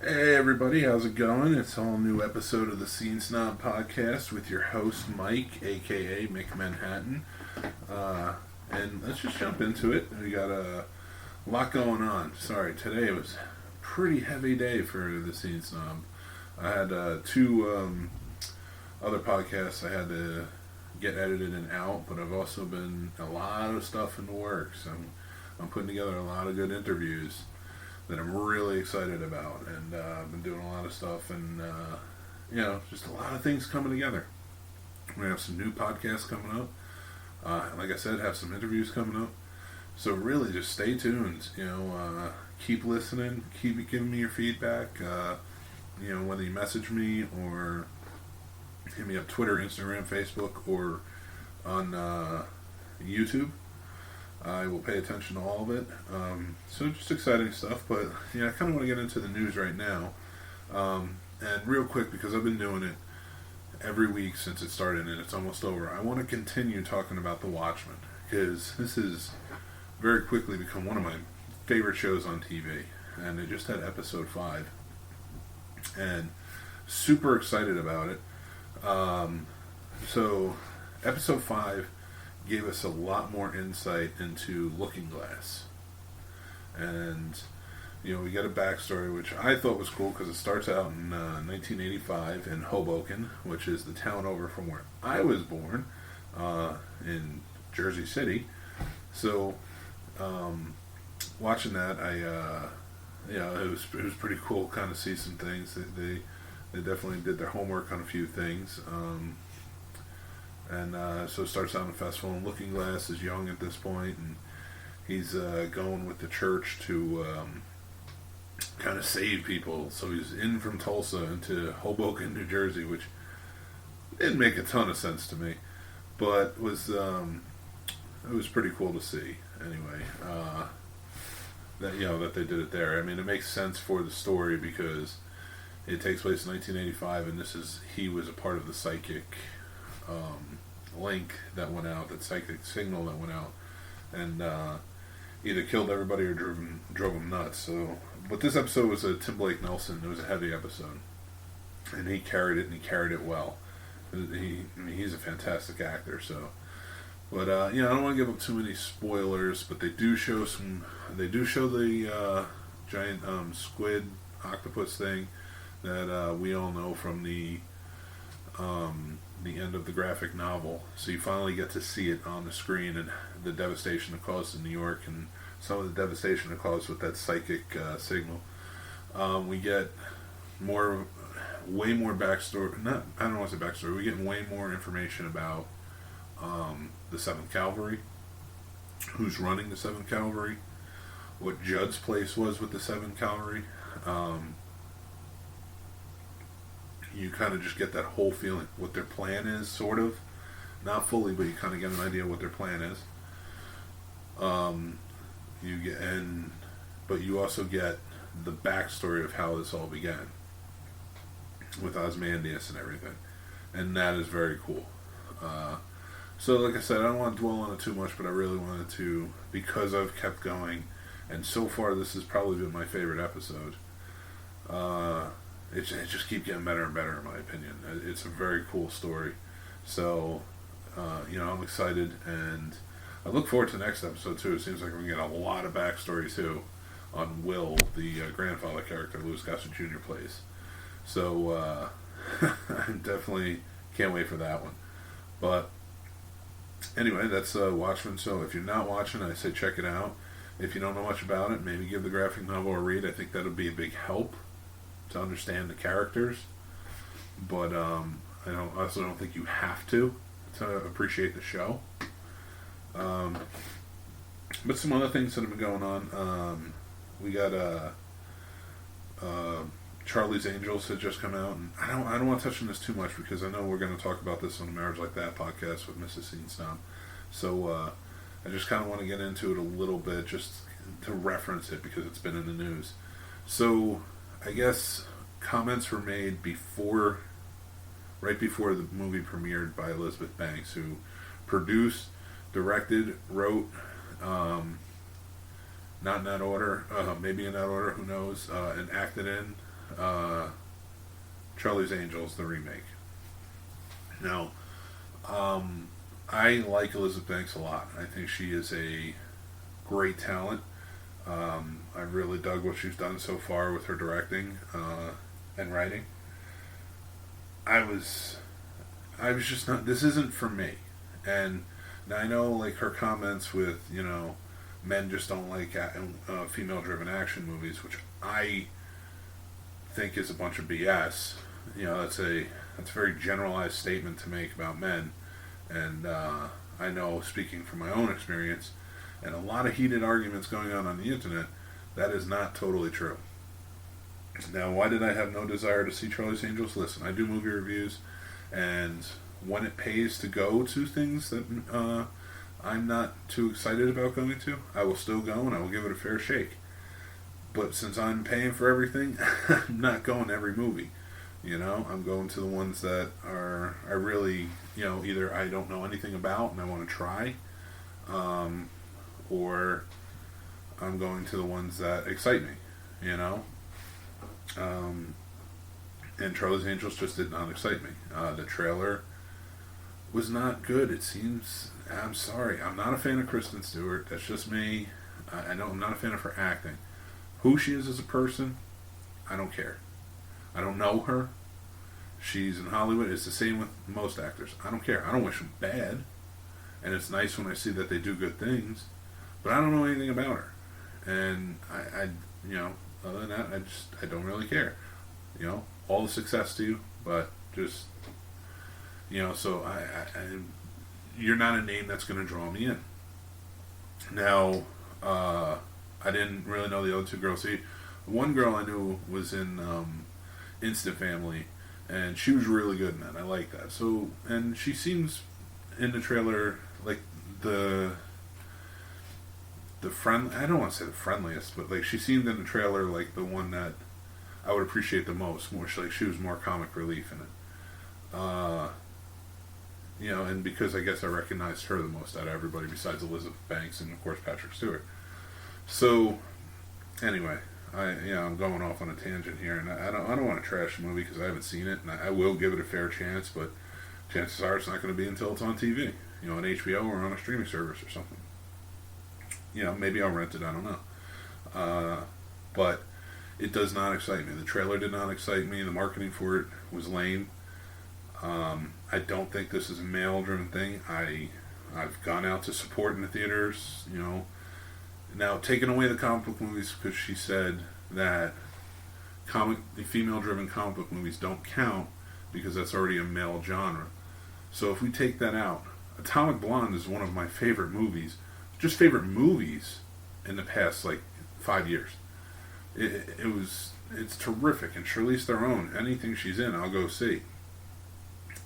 Hey everybody, how's it going? It's a all new episode of the Snob podcast with your host Mike, aka Mick Manhattan. Uh, and let's just jump into it. We got a lot going on. Sorry, today was a pretty heavy day for the Snob. I had two other podcasts I had to get edited and out, but I've also been a lot of stuff in the works. I'm putting together a lot of good interviews that I'm really excited about, and I've been doing a lot of stuff, and just a lot of things coming together. We're gonna have some new podcasts coming up. Like I said, have some interviews coming up. So really, just stay tuned. Keep listening, keep giving me your feedback. Whether you message me or hit me up Twitter, Instagram, Facebook, or on YouTube. I will pay attention to all of it. So just exciting stuff, but I kind of want to get into the news right now. And real quick, because I've been doing it every week since it started and it's almost over, I want to continue talking about The Watchmen, because this has very quickly become one of my favorite shows on TV. And they just had episode 5. And super excited about it. So episode 5 gave us a lot more insight into Looking Glass. And, we got a backstory, which I thought was cool because it starts out in 1985 in Hoboken, which is the town over from where I was born, in Jersey City. So, watching that, it was pretty cool kind of see some things. They definitely did their homework on a few things. So it starts out in a festival, and Looking Glass is young at this point, and he's going with the church to kind of save people. So he's in from Tulsa into Hoboken, New Jersey, which didn't make a ton of sense to me, but it was pretty cool to see. Anyway, that they did it there. I mean, it makes sense for the story because it takes place in 1985, and he was a part of the psychic link that went out, that psychic signal that went out, and either killed everybody or drove them nuts. So, but this episode was a Tim Blake Nelson. It was a heavy episode, and he carried it, and he carried it well. He's a fantastic actor. So, but I don't want to give up too many spoilers, but they do show the giant squid octopus thing that we all know from the end of the graphic novel. So you finally get to see it on the screen, and the devastation it caused in New York, and some of the devastation it caused with that psychic signal. We get way more backstory. I don't want to say backstory. We get way more information about the 7th Cavalry, who's running the 7th Cavalry, what Judd's place was with the 7th Cavalry. You kind of just get that whole feeling, what their plan is, sort of. Not fully, but you kind of get an idea what their plan is. But you also get the backstory of how this all began, with Ozymandias and everything. And that is very cool. So like I said, I don't want to dwell on it too much, but I really wanted to, because I've kept going, and so far this has probably been my favorite episode. It just keeps getting better and better, in my opinion. It's a very cool story. So, I'm excited, and I look forward to the next episode, too. It seems like we're going to get a lot of backstory, too, on Will, the grandfather character Louis Gossett Jr. plays. So, I definitely can't wait for that one. But, anyway, that's Watchmen. So, if you're not watching, I say check it out. If you don't know much about it, maybe give the graphic novel a read. I think that'll be a big help to understand the characters, but I also don't think you have to appreciate the show. But some other things that have been going on. We got Charlie's Angels had just come out, and I don't want to touch on this too much because I know we're going to talk about this on the Marriage Like That podcast with Mrs. Snob. So I just kind of want to get into it a little bit just to reference it because it's been in the news. So I guess comments were made right before the movie premiered by Elizabeth Banks, who produced, directed, wrote, not in that order, maybe in that order, who knows, and acted in Charlie's Angels, the remake. Now, I like Elizabeth Banks a lot. I think she is a great talent. I really dug what she's done so far with her directing and writing. I was just not. This isn't for me. And now I know, like, her comments with, men just don't like female-driven action movies, which I think is a bunch of BS. That's a very generalized statement to make about men. And I know, speaking from my own experience, and a lot of heated arguments going on the internet, that is not totally true. Now, why did I have no desire to see Charlie's Angels? Listen, I do movie reviews, and when it pays to go to things that I'm not too excited about going to, I will still go and I will give it a fair shake. But since I'm paying for everything, I'm not going to every movie. I'm going to the ones that I really, either I don't know anything about and I want to try, or I'm going to the ones that excite me, and Charlie's Angels just did not excite me. The trailer was not good. It seems, I'm sorry, I'm not a fan of Kristen Stewart. That's just me. I know I'm not a fan of her acting. Who she is as a person, I don't care. I don't know her. She's in Hollywood. It's the same with most actors. I don't care. I don't wish them bad. And it's nice when I see that they do good things. But I don't know anything about her. And I other than that, I don't really care. All the success to you, but just, so you're not a name that's going to draw me in. Now, I didn't really know the other two girls. See, one girl I knew was in Instant Family, and she was really good in that. I like that. So, and she seems in the trailer like the friend. I don't want to say the friendliest, but like she seemed in the trailer like the one that I would appreciate the most. More like she was more comic relief in it. And because I guess I recognized her the most out of everybody besides Elizabeth Banks and of course Patrick Stewart. So, anyway, I'm going off on a tangent here, and I don't want to trash the movie because I haven't seen it, and I will give it a fair chance, but chances are it's not going to be until it's on TV, on HBO or on a streaming service or something. Maybe I'll rent it, I don't know. But it does not excite me. The trailer did not excite me. The marketing for it was lame. I don't think this is a male-driven thing. I've gone out to support in the theaters, Now, taking away the comic book movies because she said that the female-driven comic book movies don't count because that's already a male genre. So if we take that out, Atomic Blonde is one of my favorite movies, just favorite movies in the past 5 years. It's terrific, and Charlize Theron, anything she's in, I'll go see.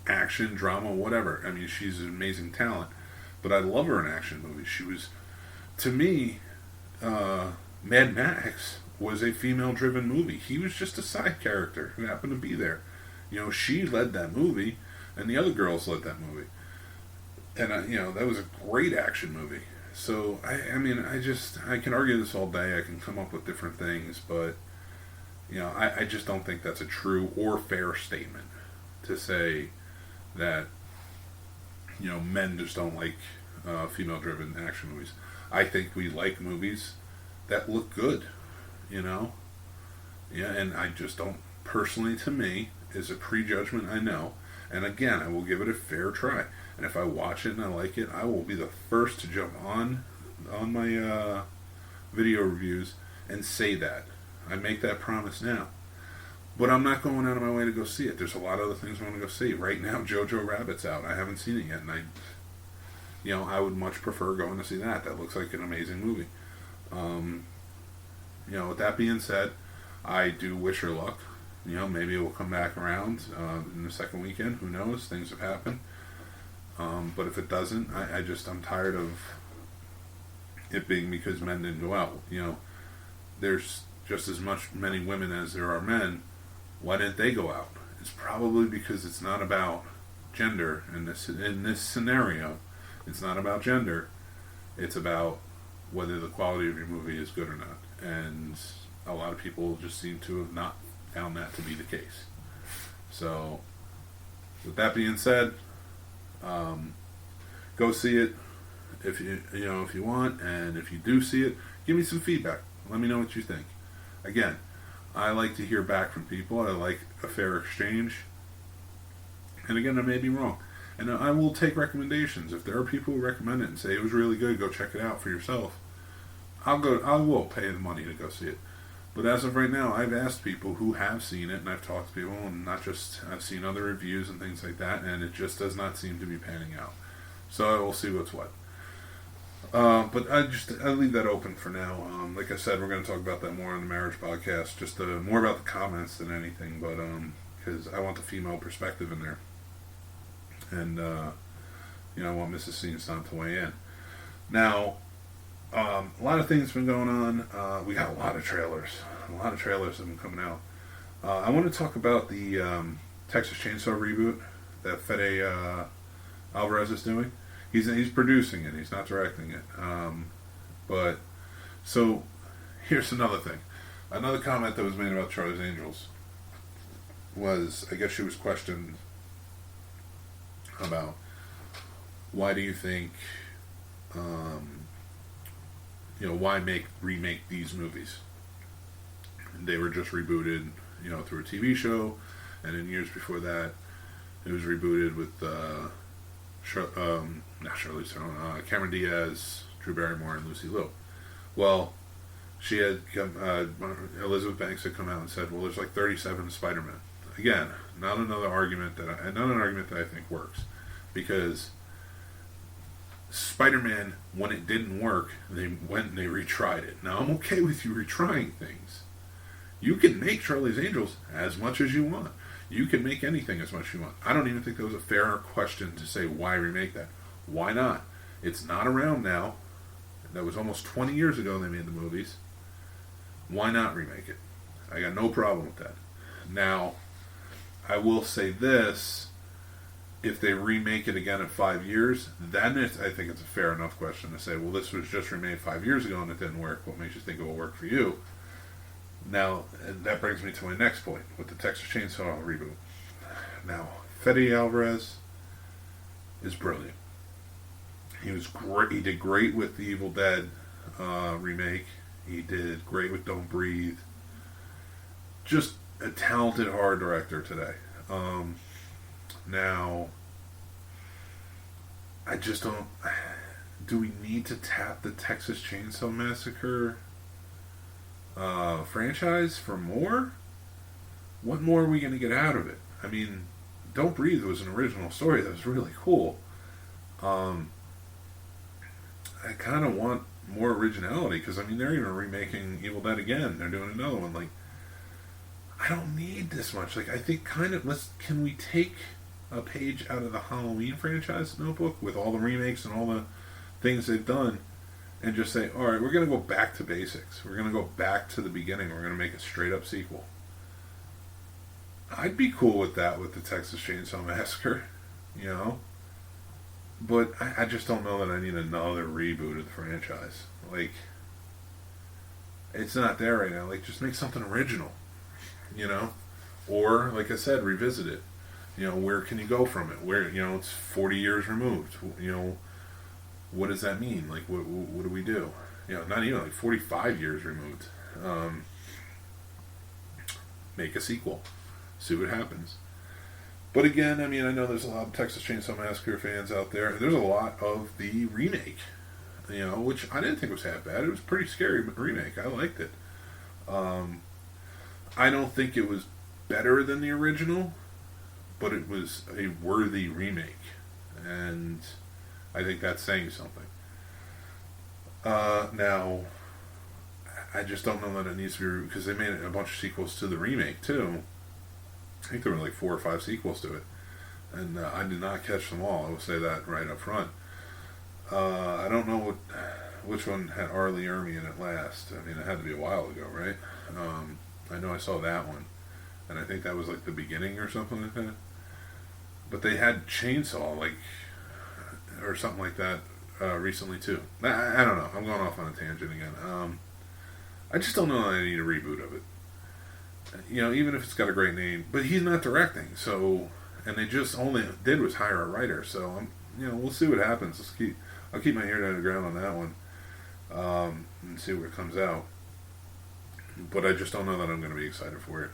Action, drama, whatever. I mean, she's an amazing talent, but I love her in action movies. She was, to me, Mad Max was a female-driven movie. He was just a side character who happened to be there. She led that movie, and the other girls led that movie. And, that was a great action movie. So, I can argue this all day. I can come up with different things, but, I just don't think that's a true or fair statement to say that, men just don't like female-driven action movies. I think we like movies that look good, Yeah, and I just don't, personally to me, is a prejudgment, I know. And again, I will give it a fair try. And if I watch it and I like it, I will be the first to jump on my video reviews and say that. I make that promise now. But I'm not going out of my way to go see it. There's a lot of other things I want to go see. Right now, Jojo Rabbit's out. I haven't seen it yet, and I would much prefer going to see that. That looks like an amazing movie. With that being said, I do wish her luck. Maybe it will come back around in the second weekend. Who knows? Things have happened. But if it doesn't, I'm tired of it being because men didn't go out. There's just as many women as there are men. Why didn't they go out? It's probably because it's not about gender in this scenario. It's not about gender. It's about whether the quality of your movie is good or not. And a lot of people just seem to have not found that to be the case. So, with that being said, go see it if you want, and if you do see it, give me some feedback. Let me know what you think. Again, I like to hear back from people. I like a fair exchange. And again, I may be wrong. And I will take recommendations. If there are people who recommend it and say it was really good, go check it out for yourself, I will pay the money to go see it. But as of right now, I've asked people who have seen it, and I've talked to people, and not just, I've seen other reviews and things like that, and it just does not seem to be panning out. So I will see what's what. But I leave that open for now. Like I said, we're going to talk about that more on the marriage podcast, just more about the comments than anything, but because I want the female perspective in there. And, I want Mrs. Snob to weigh in. Now, a lot of things have been going on. We got a lot of trailers. A lot of trailers have been coming out. I want to talk about the Texas Chainsaw reboot that Fede Alvarez is doing. He's producing it. He's not directing it. But, so, here's another thing. Another comment that was made about Charlie's Angels was, I guess she was questioned about why do you think, why remake these movies? They were just rebooted, through a TV show, and in years before that, it was rebooted with not Charlize Theron, Cameron Diaz, Drew Barrymore, and Lucy Liu. Well, she had Elizabeth Banks had come out and said, well, there's like 37 Spider-Man. Again, not an argument that I think works, because Spider-Man, when it didn't work, they went and they retried it. Now, I'm okay with you retrying things. You can make Charlie's Angels as much as you want. You can make anything as much as you want. I don't even think that was a fair question to say, why remake that? Why not? It's not around now. That was almost 20 years ago they made the movies. Why not remake it? I got no problem with that. Now, I will say this. If they remake it again in 5 years, then I think it's a fair enough question to say, well, this was just remade 5 years ago and it didn't work. What makes you think it will work for you? Now, and that brings me to my next point with the Texas Chainsaw reboot. Now, Fede Alvarez is brilliant. He was great. He did great with the Evil Dead remake. He did great with Don't Breathe. Just a talented horror director today. Now, I just don't... Do we need to tap the Texas Chainsaw Massacre franchise for more? What more are we going to get out of it? I mean, Don't Breathe was an original story that was really cool. I kind of want more originality, because, they're even remaking Evil Dead again. They're doing another one. Like, I don't need this much. Like, I think can we take a page out of the Halloween franchise notebook with all the remakes and all the things they've done and just say, alright, we're going to go back to basics. We're going to go back to the beginning. We're going to make a straight up sequel. I'd be cool with that with the Texas Chainsaw Massacre, but I just don't know that I need another reboot of the franchise. Like, it's not there right now. Like, just make something original, or, like I said, revisit it. Where can you go from it? Where, it's 40 years removed. What does that mean? Like, what do we do? Not even like 45 years removed. Make a sequel. See what happens. But again, I know there's a lot of Texas Chainsaw Massacre fans out there. There's a lot of the remake, which I didn't think was half bad. It was a pretty scary remake. I liked it. I don't think it was better than the original, but it was a worthy remake, and I think that's saying something. Now, I just don't know that it needs to be, because they made a bunch of sequels to the remake too. I think there were like 4 or 5 sequels to it, and I did not catch them all. I will say that right up front. I don't know which one had Arlie Ermey in it last. It had to be a while ago, right? I know I saw that one, and I think that was like the beginning or something like that. But they had Chainsaw, or something like that, recently too. I don't know. I'm going off on a tangent again. I just don't know that I need a reboot of it. even if it's got a great name, but he's not directing. So, and they just only did was hire a writer. So we'll see what happens. I'll keep my ear to the ground on that one, and see where it comes out. But I just don't know that I'm going to be excited for it.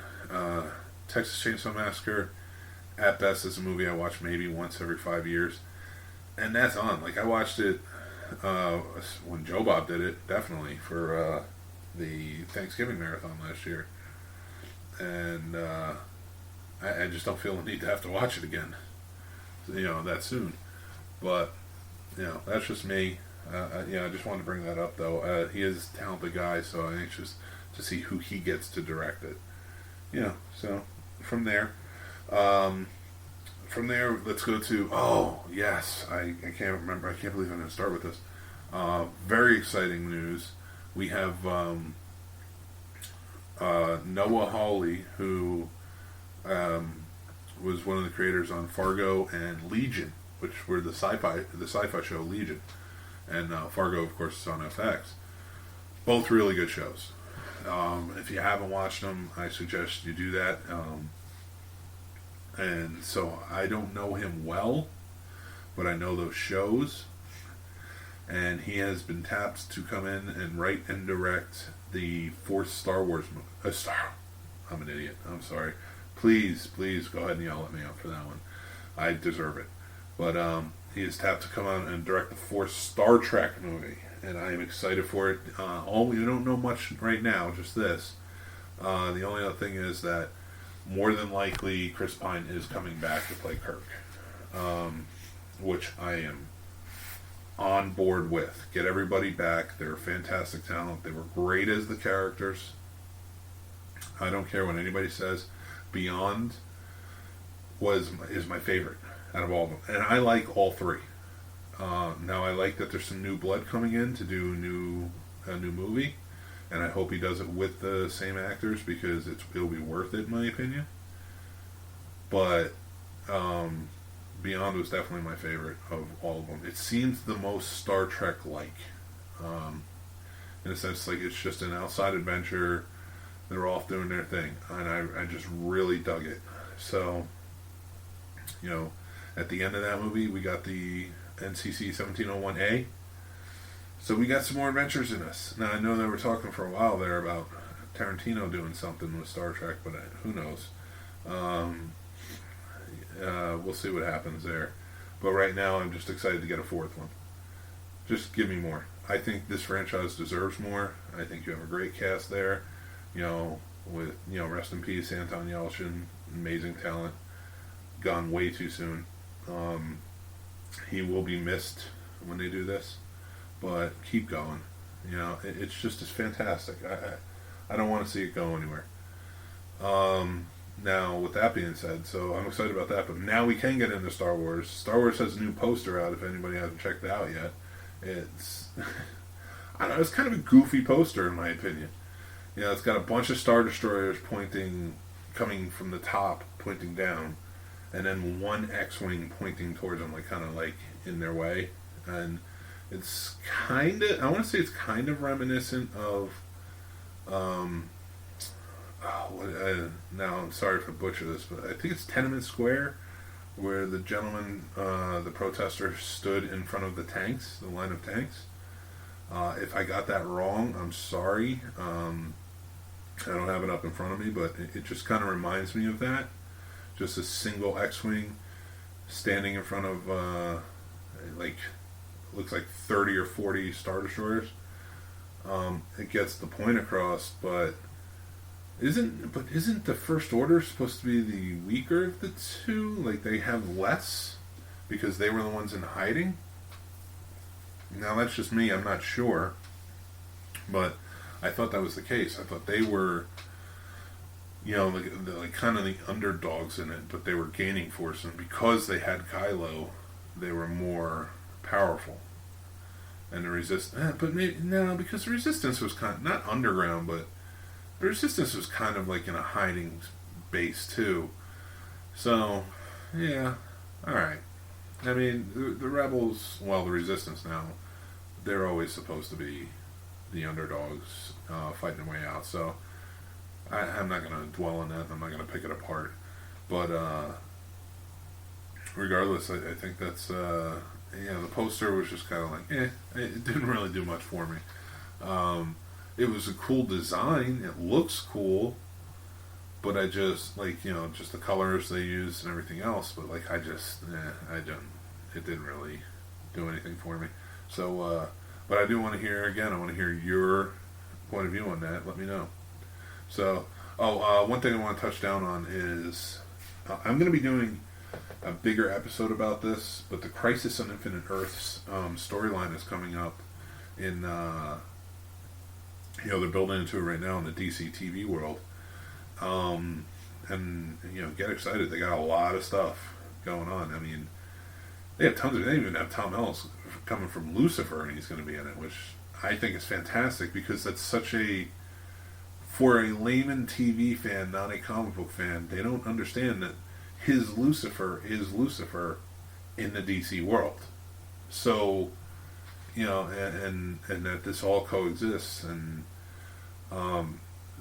Texas Chainsaw Massacre, at best, is a movie I watch maybe once every 5 years, and that's on. Like, I watched it when Joe Bob did it, definitely, for the Thanksgiving marathon last year. And I just don't feel the need to have to watch it again, that soon. But, that's just me. I just wanted to bring that up, though. He is a talented guy, so I'm anxious to see who he gets to direct it. So from there, let's go to, yes, I can't remember. I can't believe I'm going to start with this. Very exciting news. We have Noah Hawley, who was one of the creators on Fargo and Legion, which were the sci-fi show Legion, and Fargo, of course, is on FX. Both really good shows. If you haven't watched them, I suggest you do that. And so I don't know him well, but I know those shows. And he has been tapped to come in and write and direct the fourth Star Wars movie. I'm an idiot. I'm sorry. Please go ahead and yell at me up for that one. I deserve it. But he is tapped to come out and direct the fourth Star Trek movie. And I am excited for it. We don't know much right now, just this. The only other thing is that more than likely Chris Pine is coming back to play Kirk, which I am on board with. Get everybody back. They're fantastic talent. They were great as the characters. I don't care what anybody says. Beyond is my favorite out of all of them, and I like all three. Now I like that there's some new blood coming in to do a new movie, and I hope he does it with the same actors because it'll be worth it in my opinion. But Beyond was definitely my favorite of all of them. It seems the most Star Trek like, in a sense, like it's just an outside adventure. They're off doing their thing, and I just really dug it. So, at the end of that movie, we got the NCC 1701A. So we got some more adventures in us. Now, I know they were talking for a while there about Tarantino doing something with Star Trek, but who knows? We'll see what happens there. But right now, I'm just excited to get a fourth one. Just give me more. I think this franchise deserves more. I think you have a great cast there. With, rest in peace, Anton Yelchin, amazing talent, gone way too soon. He will be missed when they do this, but keep going. It's just as fantastic. I don't want to see it go anywhere. Now, with that being said, so I'm excited about that, but now we can get into Star Wars. Star Wars has a new poster out, if anybody hasn't checked it out yet. It's, I don't know, it's kind of a goofy poster, in my opinion. It's got a bunch of Star Destroyers coming from the top, pointing down, and then one X-Wing pointing towards them, kind of in their way. And it's kind of, I want to say it's kind of reminiscent of, now I'm sorry if I butcher this, but I think it's Tenement Square, where the gentleman, the protester, stood in front of the line of tanks. If I got that wrong, I'm sorry. I don't have it up in front of me, but it just kind of reminds me of that. Just a single X-Wing standing in front of, looks like 30 or 40 Star Destroyers. It gets the point across, but isn't the First Order supposed to be the weaker of the two? They have less because they were the ones in hiding? Now, that's just me. I'm not sure. But I thought that was the case. I thought they were, kind of the underdogs in it, but they were gaining force, and because they had Kylo, they were more powerful. And the resistance, but maybe no, because the resistance was kind of not underground, but the resistance was kind of in a hiding base too. So, yeah, all right. I mean, the rebels, the resistance now, they're always supposed to be the underdogs fighting their way out. So, I'm not going to dwell on that. I'm not going to pick it apart. But regardless, I think that's the poster was just kind of like it didn't really do much for me. It was a cool design. It looks cool, but I just just the colors they used and everything else. But I don't. It didn't really do anything for me. So, but I do want to hear again. I want to hear your point of view on that. Let me know. So, one thing I want to touch down on is I'm going to be doing a bigger episode about this, but the Crisis on Infinite Earths storyline is coming up in, they're building into it right now in the DC TV world. And, get excited. They got a lot of stuff going on. I mean, they have tons of, they even have Tom Ellis coming from Lucifer, and he's going to be in it, which I think is fantastic because that's such for a layman TV fan, not a comic book fan, they don't understand that his Lucifer is Lucifer in the DC world. So, and that this all coexists, and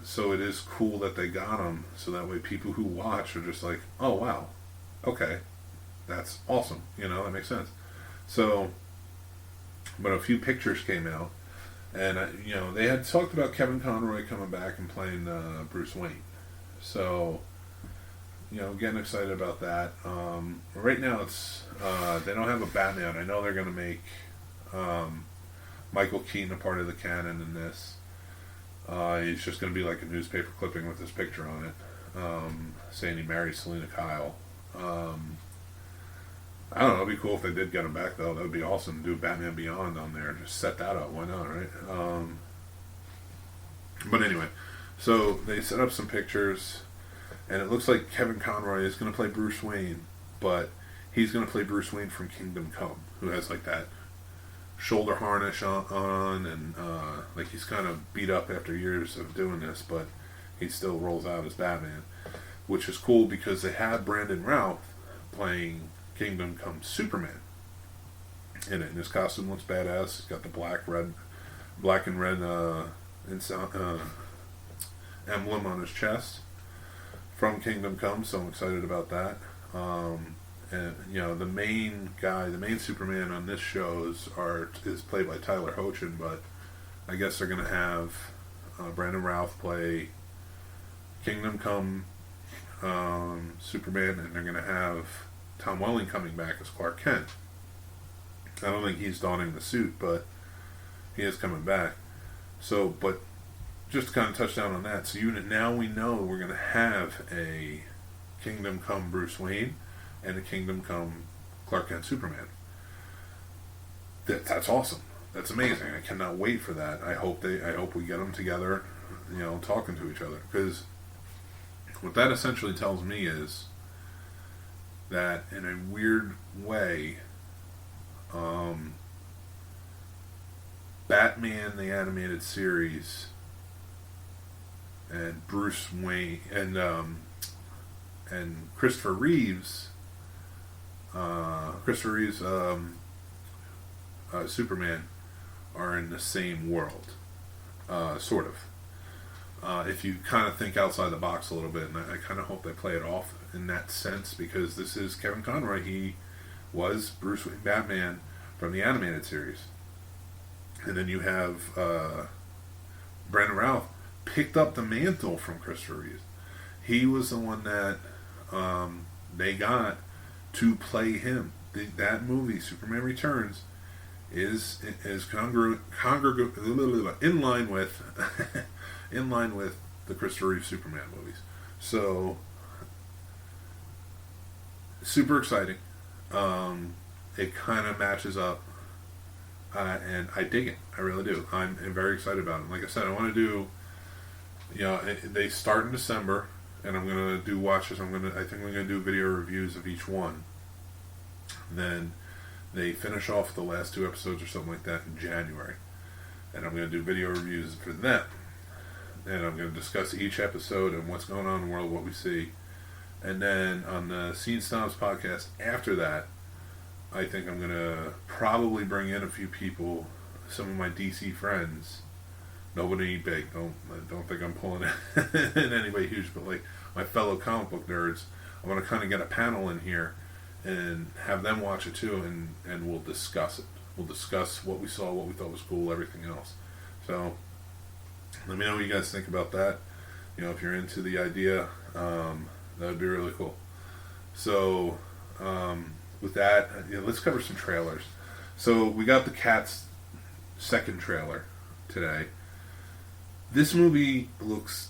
so it is cool that they got him, so that way people who watch are just like, oh wow, okay, that's awesome, that makes sense. So, but a few pictures came out, and they had talked about Kevin Conroy coming back and playing Bruce Wayne. So, getting excited about that. Right now, it's they don't have a Batman. I know they're going to make Michael Keaton a part of the canon in this. He's just going to be like a newspaper clipping with his picture on it, saying he married Selena Kyle. I don't know. It'd be cool if they did get him back, though. That would be awesome. Do Batman Beyond on there. Just set that up. Why not, right? But anyway, so they set up some pictures, and it looks like Kevin Conroy is going to play Bruce Wayne, but he's going to play Bruce Wayne from Kingdom Come, who has that shoulder harness on and he's kind of beat up after years of doing this, but he still rolls out as Batman, which is cool because they had Brandon Routh playing Kingdom Come Superman in it, and his costume looks badass. He's got the black and red emblem on his chest from Kingdom Come, so I'm excited about that. And the main Superman on this show is played by Tyler Hoechlin, but I guess they're going to have Brandon Routh play Kingdom Come Superman, and they're going to have Tom Welling coming back as Clark Kent. I don't think he's donning the suit, but he is coming back. So, but just to kind of touch down on that, so now we know we're going to have a Kingdom Come Bruce Wayne and a Kingdom Come Clark Kent Superman. That's awesome. That's amazing. I cannot wait for that. I hope we get them together, talking to each other, because what that essentially tells me is that in a weird way, Batman the Animated Series and Bruce Wayne and Christopher Reeves Superman are in the same world, sort of. If you kind of think outside the box a little bit, and I kind of hope they play it off in that sense, because this is Kevin Conroy. He was Bruce Wayne Batman from the animated series. And then you have Brandon Routh picked up the mantle from Christopher Reeves. He was the one that they got to play him. That movie, Superman Returns, is in line with in line with the Christopher Reeve Superman movies. So super exciting. It kind of matches up, and I dig it. I really do. I'm very excited about it. Like I said, I want to do. They start in December, and I'm gonna do watches. I think we're gonna do video reviews of each one. Then they finish off the last 2 episodes or something like that in January, and I'm gonna do video reviews for them. And I'm gonna discuss each episode and what's going on in the world, what we see. And then on the Snobs podcast after that, I think I'm going to probably bring in a few people, some of my DC friends, Nobody big. Don't think I'm pulling it in any way huge, but like my fellow comic book nerds, I want to kind of get a panel in here and have them watch it too, and we'll discuss it. We'll discuss what we saw, what we thought was cool, everything else. So let me know what you guys think about that. You know, if you're into the idea, that would be really cool. So with that, let's cover some trailers. So we got the Cats second trailer today. This movie looks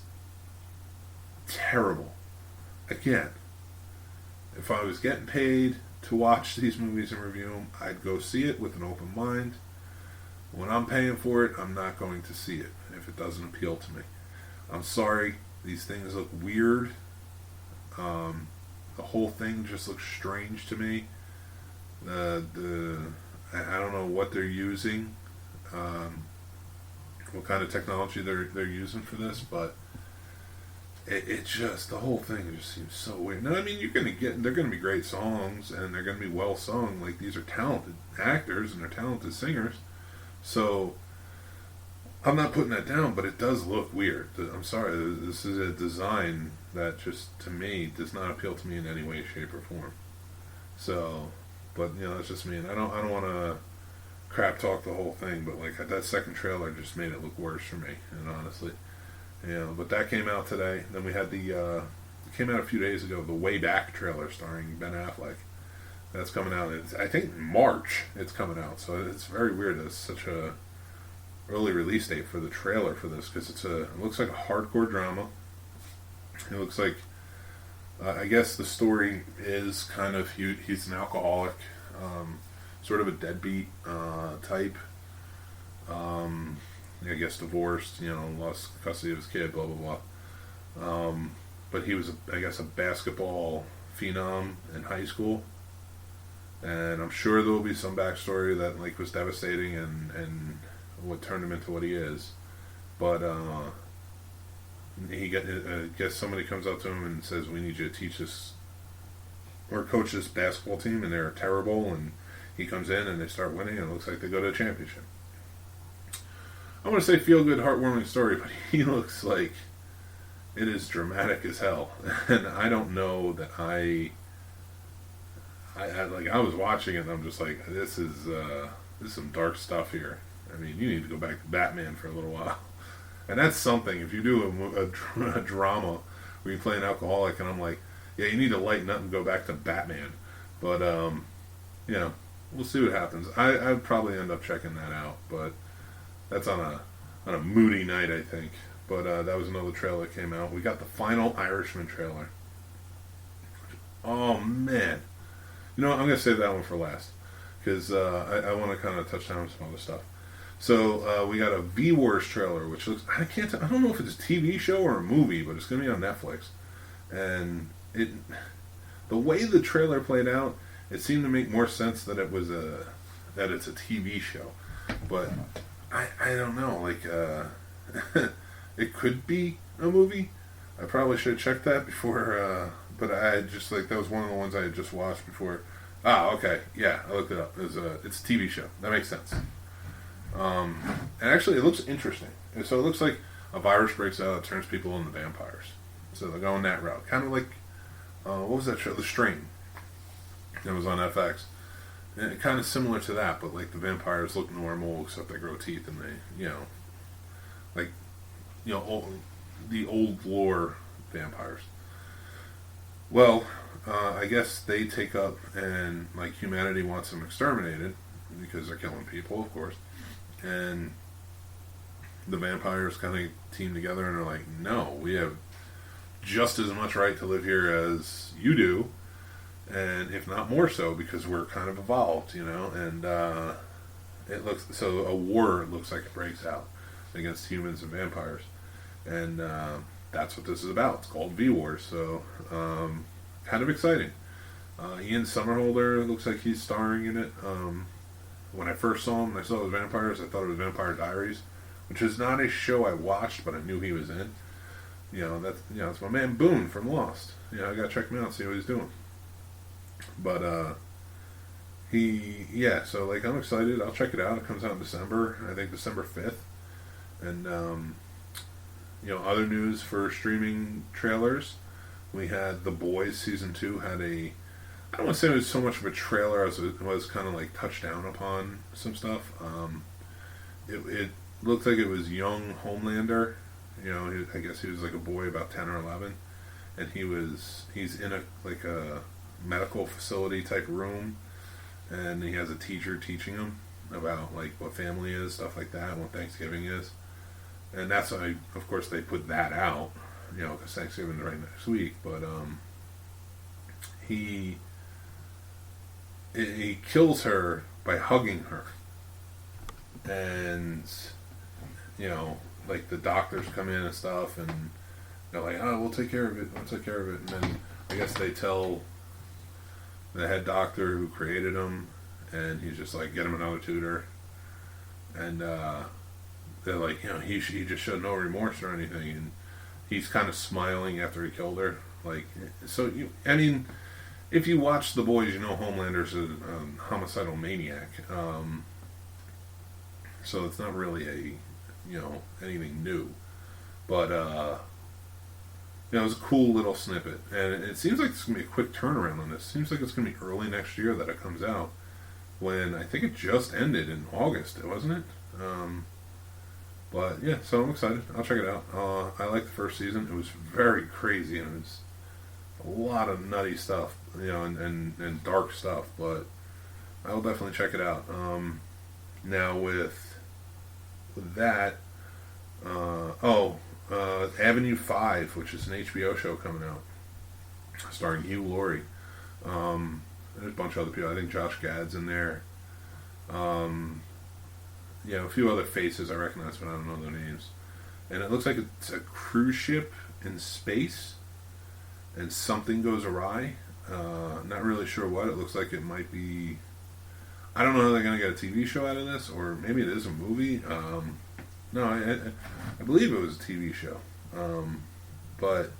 terrible. Again, if I was getting paid to watch these movies and review them, I'd go see it with an open mind. When I'm paying for it, I'm not going to see it if it doesn't appeal to me. I'm sorry, these things look weird. The whole thing just looks strange to me. I don't know what they're using, what kind of technology they're using for this, but it just, the whole thing just seems so weird. Now, I mean, they're gonna be great songs, and they're gonna be well sung. Like, these are talented actors and they're talented singers, so I'm not putting that down, but it does look weird. I'm sorry, this is a design that just, to me, does not appeal to me in any way, shape, or form. So, but that's just me, and I don't want to crap talk the whole thing, but like that second trailer just made it look worse for me, and honestly, but that came out today. Then we had it came out a few days ago, the Way Back trailer starring Ben Affleck. That's coming out. I think March it's coming out, so it's very weird that it's such a early release date for the trailer for this, because it looks like a hardcore drama. It looks like I guess the story is kind of he's an alcoholic, sort of a deadbeat type. I guess divorced, lost custody of his kid, blah blah blah. But he was, I guess, a basketball phenom in high school, and I'm sure there will be some backstory that like was devastating and what turned him into what he is. But I guess somebody comes up to him and says, "We need you to teach us or coach this basketball team," and they're terrible. And he comes in and they start winning, and it looks like they go to a championship. I want to say feel good, heartwarming story, but he looks like it is dramatic as hell. And I don't know that I was watching it and I'm just like, this is some dark stuff here. I mean, you need to go back to Batman for a little while. And that's something, if you do a drama where you play an alcoholic, and I'm like, yeah, you need to lighten up and go back to Batman. But, we'll see what happens. I'd probably end up checking that out, but that's on a moody night, I think. But that was another trailer that came out. We got the final Irishman trailer. Oh, man. I'm going to save that one for last, because I want to kind of touch down on some other stuff. So we got a V-Wars trailer, which looks, I don't know if it's a TV show or a movie, but it's going to be on Netflix. And the way the trailer played out, it seemed to make more sense that it's a TV show. But I don't know, like, it could be a movie. I probably should have checked that before, but I just, like, that was one of the ones I had just watched before. Okay, yeah, I looked it up. It's a TV show. That makes sense. And actually, it looks interesting. And so it looks like a virus breaks out that turns people into vampires. So they're going that route. Kind of like, what was that show? The Strain. It was on FX. And kind of similar to that, but like the vampires look normal, except they grow teeth and they, the old lore vampires. Well, I guess they take up, and like humanity wants them exterminated because they're killing people, of course. And the vampires kind of team together and are like, no, we have just as much right to live here as you do, and if not more so, because we're kind of evolved, and it looks, so a war looks like it breaks out against humans and vampires, and that's what this is about. It's called V-Wars, so kind of exciting. Ian Somerhalder looks like he's starring in it. When I first saw him, I saw it was vampires. I thought it was Vampire Diaries, which is not a show I watched, but I knew he was in. It's my man Boone from Lost. I gotta check him out and see what he's doing. But so like I'm excited. I'll check it out. It comes out in December, I think December 5th. And other news for streaming trailers, we had The Boys season 2 had a. I don't want to say it was so much of a trailer as it was kind of like touched down upon some stuff. It looked like it was young Homelander. I guess he was like a boy about 10 or 11, and he's in a medical facility type room, and he has a teacher teaching him about like what family is, stuff like that, and what Thanksgiving is. And that's why, of course, they put that out, because Thanksgiving is right next week. But he kills her by hugging her, and like the doctors come in and stuff, and they're like, "Oh, we'll take care of it. We'll take care of it." And then I guess they tell the head doctor who created him, and he's just like, "Get him another tutor," and they're like, he just showed no remorse or anything, and he's kind of smiling after he killed her. Like, so if you watch The Boys, Homelander's a homicidal maniac. So it's not really anything new, but it was a cool little snippet, and it seems like it's gonna be a quick turnaround on this. Seems like it's gonna be early next year that it comes out. When I think it just ended in August, wasn't it? But yeah, so I'm excited. I'll check it out. I liked the first season. It was very crazy, and it was a lot of nutty stuff, and dark stuff. But I will definitely check it out. Now with that, Avenue 5, which is an HBO show coming out, starring Hugh Laurie. There's a bunch of other people. I think Josh Gad's in there. A few other faces I recognize, but I don't know their names. And it looks like it's a cruise ship in space, and something goes awry. Not really sure what. It looks like it might be. I don't know how they're going to get a TV show out of this, or maybe it is a movie. No, I believe it was a TV show. But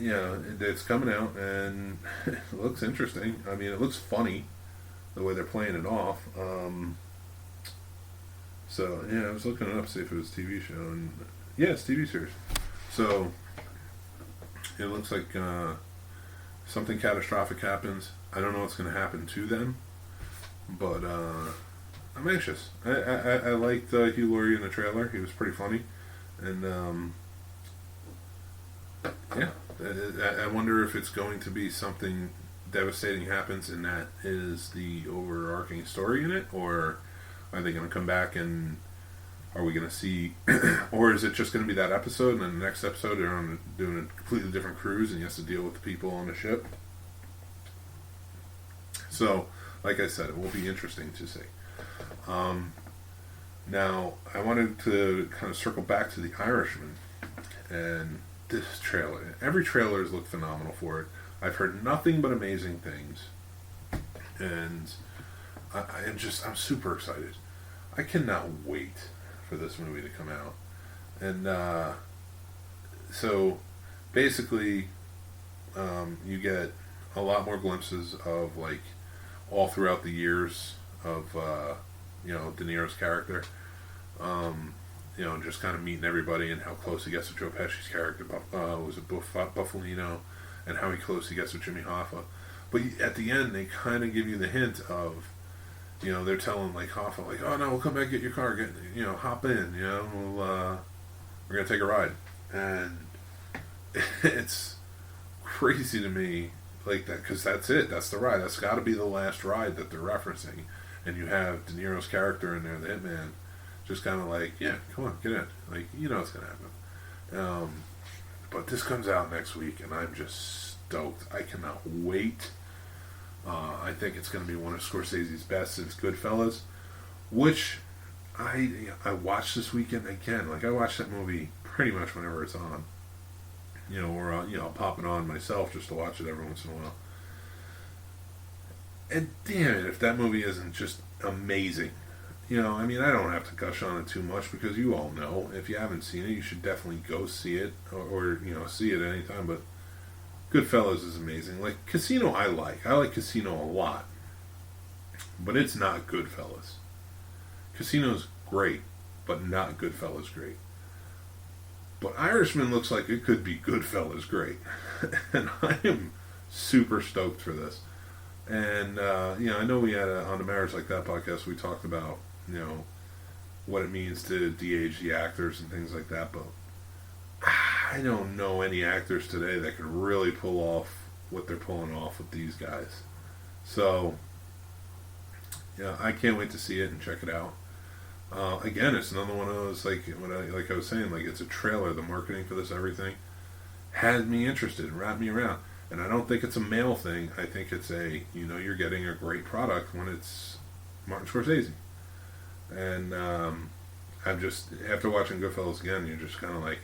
it's coming out, and it looks interesting. I mean, it looks funny the way they're playing it off. So I was looking it up to see if it was a TV show, and yeah, it's a TV series. So it looks like something catastrophic happens. I don't know what's going to happen to them, but I'm anxious. I liked Hugh Laurie in the trailer. He was pretty funny, and I wonder if it's going to be something devastating happens, and that is the overarching story in it, or are they going to come back and are we going to see, or is it just going to be that episode, and then the next episode they're doing a completely different cruise, and he has to deal with the people on the ship? So, like I said, it will be interesting to see. Now, I wanted to kind of circle back to The Irishman, and this trailer. Every trailer has looked phenomenal for it. I've heard nothing but amazing things, and I'm super excited. I cannot wait for this movie to come out. And so basically you get a lot more glimpses of like all throughout the years of De Niro's character, just kind of meeting everybody and how close he gets with Joe Pesci's character, was it Buffalino, and how close he gets with Jimmy Hoffa. But at the end they kind of give you the hint of, they're telling like Hoffa, like, "Oh no, we'll come back, get your car, hop in, we're gonna take a ride," and it's crazy to me, like that, because that's it, that's the ride, that's got to be the last ride that they're referencing, and you have De Niro's character in there, the hitman, just kind of like, yeah, come on, get in, like, it's gonna happen. But this comes out next week, and I'm just stoked. I cannot wait. I think it's going to be one of Scorsese's best since Goodfellas, which I watched this weekend again. Like, I watch that movie pretty much whenever it's on, or I'll pop it on myself just to watch it every once in a while. And damn it, if that movie isn't just amazing. I don't have to gush on it too much because you all know. If you haven't seen it, you should definitely go see it, or see it anytime. But Goodfellas is amazing. Like, Casino I like Casino a lot, but it's not Goodfellas. Casino's great, but not Goodfellas great. But Irishman looks like it could be Goodfellas great. And I am super stoked for this. And, I know we had on the Marriage Like That podcast, we talked about, what it means to de-age the actors and things like that. But I don't know any actors today that could really pull off what they're pulling off with these guys. So, I can't wait to see it and check it out. Again, it's another one of those, like I was saying, like it's a trailer. The marketing for this, everything, had me interested, wrapped me around. And I don't think it's a male thing. I think it's you're getting a great product when it's Martin Scorsese. And I'm just, after watching Goodfellas again, you're just kind of like,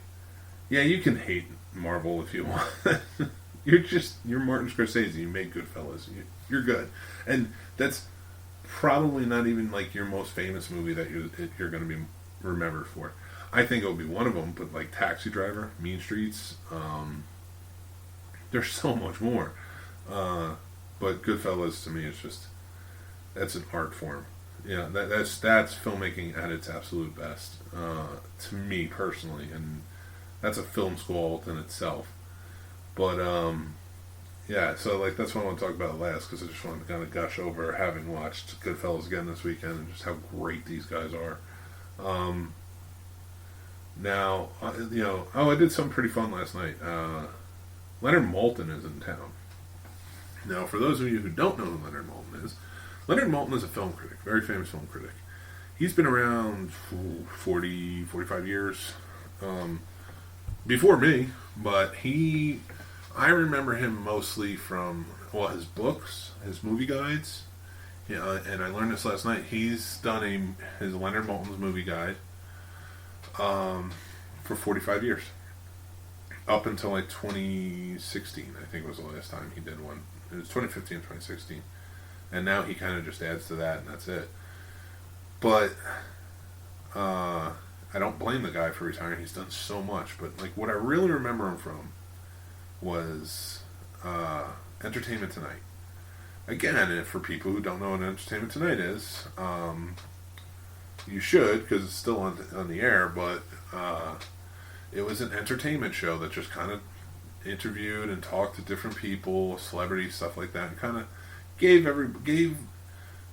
yeah, you can hate Marvel if you want. you're Martin Scorsese. You made Goodfellas. You're good. And that's probably not even like your most famous movie that you're going to be remembered for. I think it will be one of them, but like Taxi Driver, Mean Streets, there's so much more. But Goodfellas to me is just, that's an art form. Yeah, that's filmmaking at its absolute best, to me personally, and that's a film school in itself. But so like that's what I want to talk about last, because I just wanted to kind of gush over having watched Goodfellas again this weekend and just how great these guys are. Now, I did something pretty fun last night. Leonard Maltin is in town. Now, for those of you who don't know who Leonard Maltin is a film critic, very famous film critic. He's been around 40, 45 years before me, but I remember him mostly from, his books, his movie guides. And I learned this last night. He's done his Leonard Maltin's movie guide for 45 years. Up until like 2016, I think was the last time he did one. It was 2015, 2016. And now he kind of just adds to that, and that's it. But I don't blame the guy for retiring. He's done so much. But like what I really remember him from was Entertainment Tonight. Again, for people who don't know what Entertainment Tonight is, you should, because it's still on the air, but it was an entertainment show that just kind of interviewed and talked to different people, celebrities, stuff like that, and kind of gave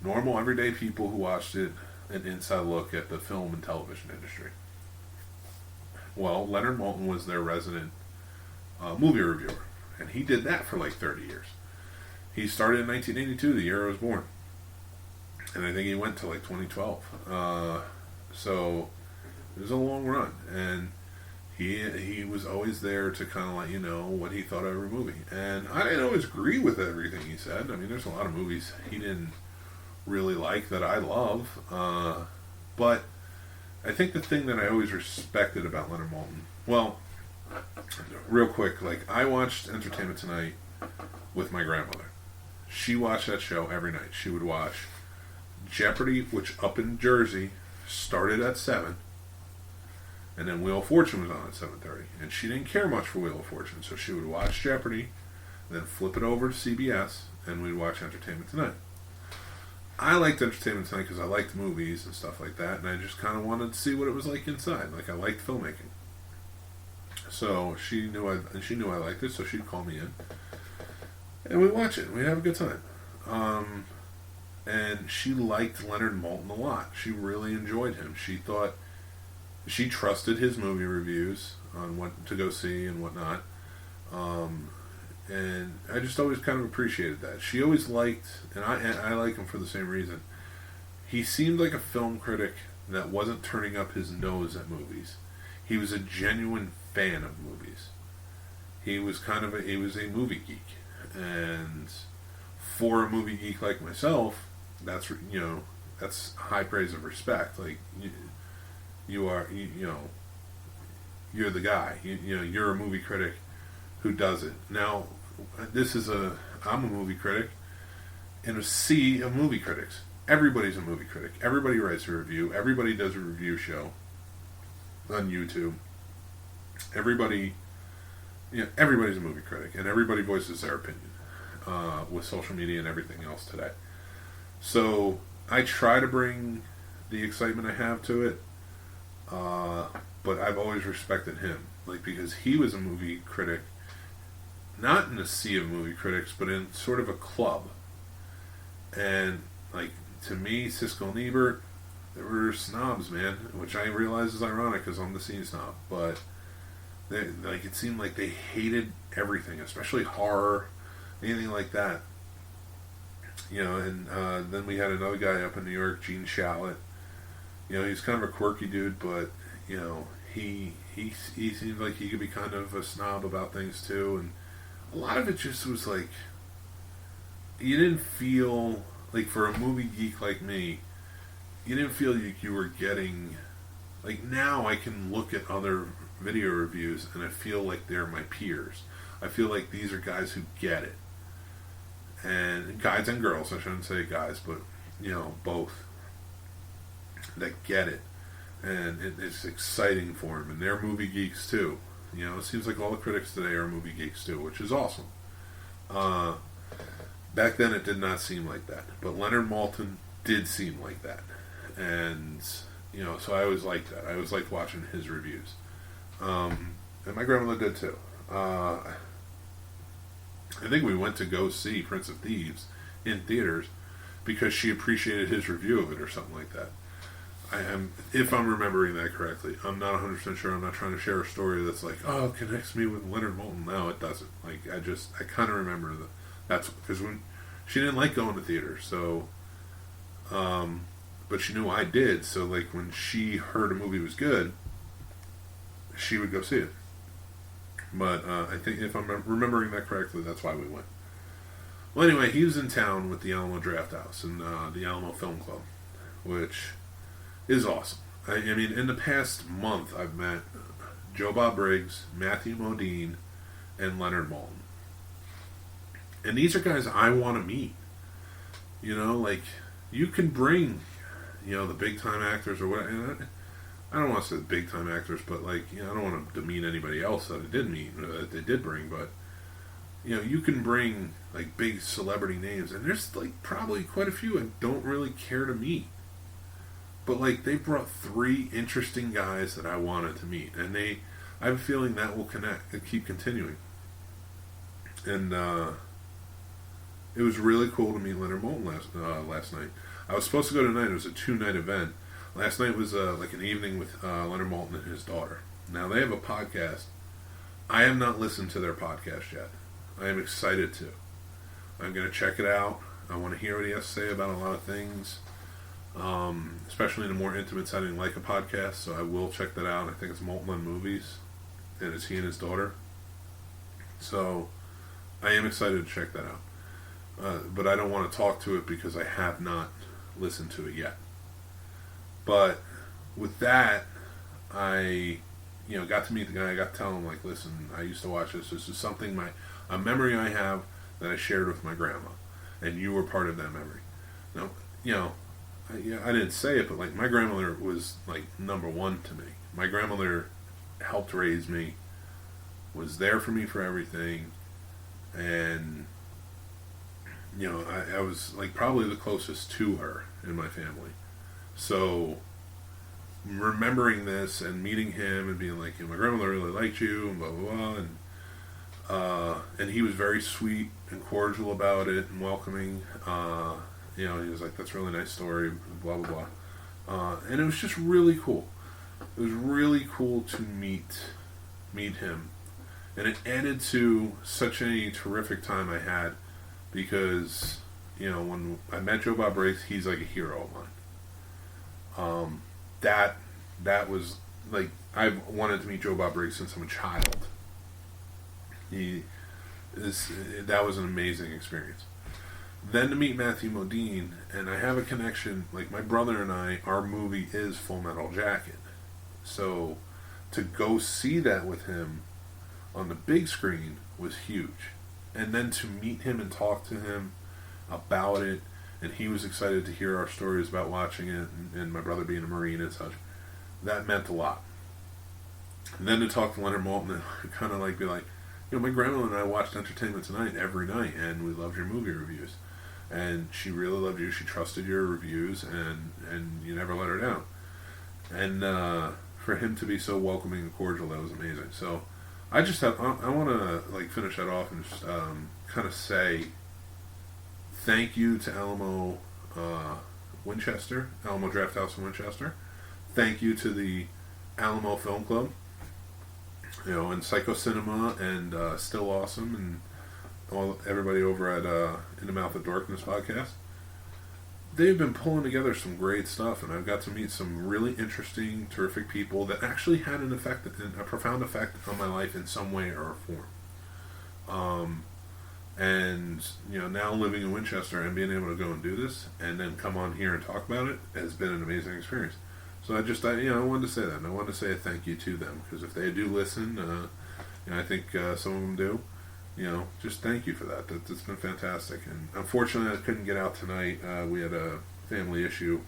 normal, everyday people who watched it an inside look at the film and television industry. Well, Leonard Maltin was their resident movie reviewer, and he did that for like 30 years. He started in 1982, the year I was born, and I think he went to like 2012. So it was a long run, and he was always there to kind of let you know what he thought of every movie. And I didn't always agree with everything he said. I mean, there's a lot of movies he didn't really like that I love. But I think the thing that I always respected about Leonard Maltin, well, real quick, like I watched Entertainment Tonight with my grandmother. She watched that show every night. She would watch Jeopardy, which up in Jersey started at 7. And then Wheel of Fortune was on at 7:30. And she didn't care much for Wheel of Fortune, so she would watch Jeopardy, then flip it over to CBS, and we'd watch Entertainment Tonight. I liked Entertainment Tonight because I liked movies and stuff like that, and I just kind of wanted to see what it was like inside. Like, I liked filmmaking. So she knew I liked it, so she'd call me in. And we'd watch it, and we'd have a good time. And she liked Leonard Maltin a lot. She really enjoyed him. She trusted his movie reviews on what to go see and whatnot. And I just always kind of appreciated that. She always liked, and I like him for the same reason. He seemed like a film critic that wasn't turning up his nose at movies. He was a genuine fan of movies. He was a movie geek. And for a movie geek like myself, that's high praise of respect. Like, you're the guy. You're a movie critic who does it. Now, I'm a movie critic in a sea of movie critics. Everybody's a movie critic. Everybody writes a review. Everybody does a review show on YouTube. Everybody's a movie critic, and everybody voices their opinion with social media and everything else today. So I try to bring the excitement I have to it. but I've always respected him, like, because he was a movie critic, not in a sea of movie critics, but in sort of a club. And, like, to me, Siskel and Ebert, they were snobs, man, which I realize is ironic because I'm the scene snob, but they, like, it seemed like they hated everything, especially horror, anything like that. You know, and then we had another guy up in New York, Gene Shalit. You know, he's kind of a quirky dude, but, you know, he seemed like he could be kind of a snob about things too, and a lot of it just was like, you didn't feel, like, for a movie geek like me, you didn't feel like you were getting, like, now I can look at other video reviews and I feel like they're my peers. I feel like these are guys who get it. And guys and girls, I shouldn't say guys, but, you know, both, that get it. And it's exciting for them. And they're movie geeks too. You know, it seems like all the critics today are movie geeks too, which is awesome. Back then it did not seem like that. But Leonard Maltin did seem like that. And, you know, so I always liked that. I always liked watching his reviews. And my grandmother did too. I think we went to go see Prince of Thieves in theaters because she appreciated his review of it or something like that. If I'm remembering that correctly. I'm not 100% sure. I'm not trying to share a story that's like, oh, it connects me with Leonard Maltin. No, it doesn't. Like, I kind of remember that. That's because when she didn't like going to theaters, so, but she knew I did. So, like, when she heard a movie was good, she would go see it. But I think if I'm remembering that correctly, that's why we went. Well, anyway, he was in town with the Alamo Drafthouse and the Alamo Film Club, which is awesome. I mean, in the past month, I've met Joe Bob Briggs, Matthew Modine, and Leonard Maltin. And these are guys I want to meet. You know, like, you can bring, you know, the big-time actors or whatever. And I don't want to say big-time actors, but, like, you know, I don't want to demean anybody else that I did meet, or that they did bring, but, you know, you can bring, like, big celebrity names, and there's, like, probably quite a few I don't really care to meet. But, like, they brought 3 interesting guys that I wanted to meet, and I have a feeling that will connect and keep continuing. And it was really cool to meet Leonard Maltin last night. I was supposed to go tonight. It was a 2-night event. Last night was like an evening with Leonard Maltin and his daughter. Now, they have a podcast. I have not listened to their podcast yet. I am excited to. I'm going to check it out. I want to hear what he has to say about a lot of things. Especially in a more intimate setting like a podcast, so I will check that out. I think it's Maltin on Movies, and it's he and his daughter. So I am excited to check that out. But I don't want to talk to it because I have not listened to it yet. But with that, I, you know, got to meet the guy. I got to tell him, like, listen, I used to watch this. This is something, a memory I have that I shared with my grandma, and you were part of that memory. Now, you know, I didn't say it, but, like, my grandmother was, like, number one to me. My grandmother helped raise me, was there for me for everything, and, you know, I was, like, probably the closest to her in my family. So, remembering this and meeting him and being like, you know, my grandmother really liked you, and blah, blah, blah, and he was very sweet and cordial about it and welcoming. You know, he was like, that's a really nice story, blah, blah, blah. And it was just really cool. It was really cool to meet him. And it added to such a terrific time I had because, you know, when I met Joe Bob Briggs, he's like a hero of mine. That was, like, I've wanted to meet Joe Bob Briggs since I'm a child. That was an amazing experience. Then to meet Matthew Modine, and I have a connection, like, my brother and I, our movie is Full Metal Jacket. So, to go see that with him on the big screen was huge. And then to meet him and talk to him about it, and he was excited to hear our stories about watching it, and my brother being a Marine and such, that meant a lot. And then to talk to Leonard Maltin and kind of like be like, you know, my grandma and I watched Entertainment Tonight every night, and we loved your movie reviews. And she really loved you. She trusted your reviews, and you never let her down. And for him to be so welcoming and cordial, that was amazing. So I want to like finish that off and just kind of say thank you to Alamo Winchester, Alamo Draft House in Winchester. Thank you to the Alamo Film Club, and Psycho Cinema and Still Awesome and everybody over at In the Mouth of Darkness podcast. They've been pulling together some great stuff, and I've got to meet some really interesting, terrific people that actually had a profound effect on my life in some way or form. And now living in Winchester and being able to go and do this, and then come on here and talk about it, has been an amazing experience. So I wanted to say that, and I wanted to say a thank you to them, because if they do listen, I think some of them do. Just thank you for that. That's been fantastic. And unfortunately, I couldn't get out tonight. We had a family issue,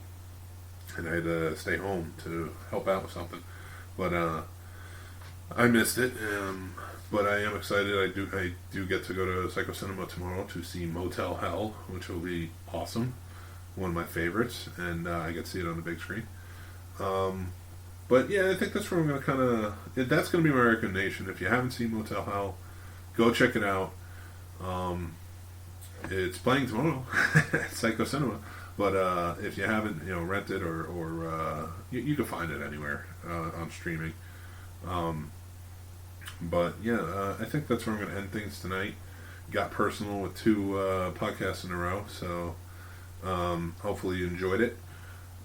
and I had to stay home to help out with something. But I missed it. But I am excited. I do get to go to Psycho Cinema tomorrow to see Motel Hell, which will be awesome. One of my favorites, and I get to see it on the big screen. But yeah, I think that's where I'm going to that's going to be my recommendation. If you haven't seen Motel Hell, go check it out. It's playing tomorrow at Psycho Cinema. But if you haven't, rent it or you can find it anywhere on streaming. But yeah, I think that's where I'm going to end things tonight. Got personal with 2 podcasts in a row, so hopefully you enjoyed it.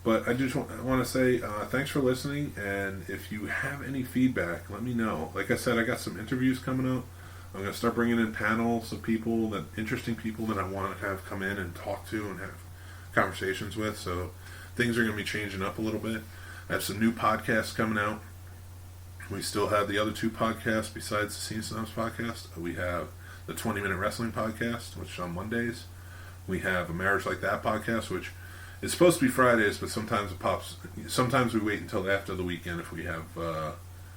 But I just want to say thanks for listening, and if you have any feedback, let me know. Like I said, I got some interviews coming up. I'm going to start bringing in panels of interesting people that I want to have come in and talk to and have conversations with. So things are going to be changing up a little bit. I have some new podcasts coming out. We still have the other 2 podcasts besides the Scene Snobs podcast. We have the 20-Minute Wrestling podcast, which is on Mondays. We have a Marriage Like That podcast, which is supposed to be Fridays, but sometimes it pops. Sometimes we wait until after the weekend if we have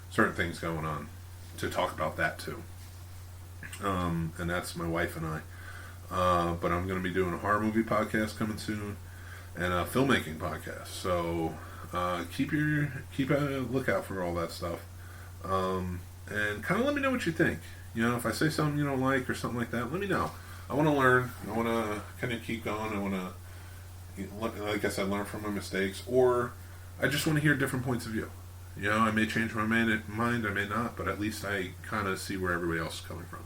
certain things going on to talk about that too. And that's my wife and I. But I'm going to be doing a horror movie podcast coming soon, and a filmmaking podcast. So keep a lookout for all that stuff. And kind of let me know what you think. If I say something you don't like or something like that, let me know. I want to learn. I want to kind of keep going. I want to, like I said, learn from my mistakes, or I just want to hear different points of view. I may change my mind, I may not, but at least I kind of see where everybody else is coming from.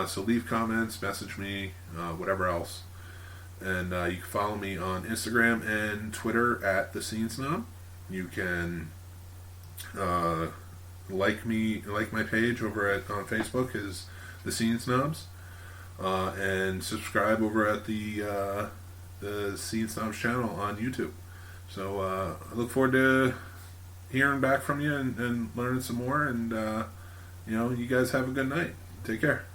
So leave comments, message me, whatever else. And you can follow me on Instagram and Twitter at The Scene Snob. You can like my page over on Facebook is The Scene Snobs. And subscribe over at the Scene Snobs channel on YouTube. So I look forward to hearing back from you and learning some more. And you guys have a good night. Take care.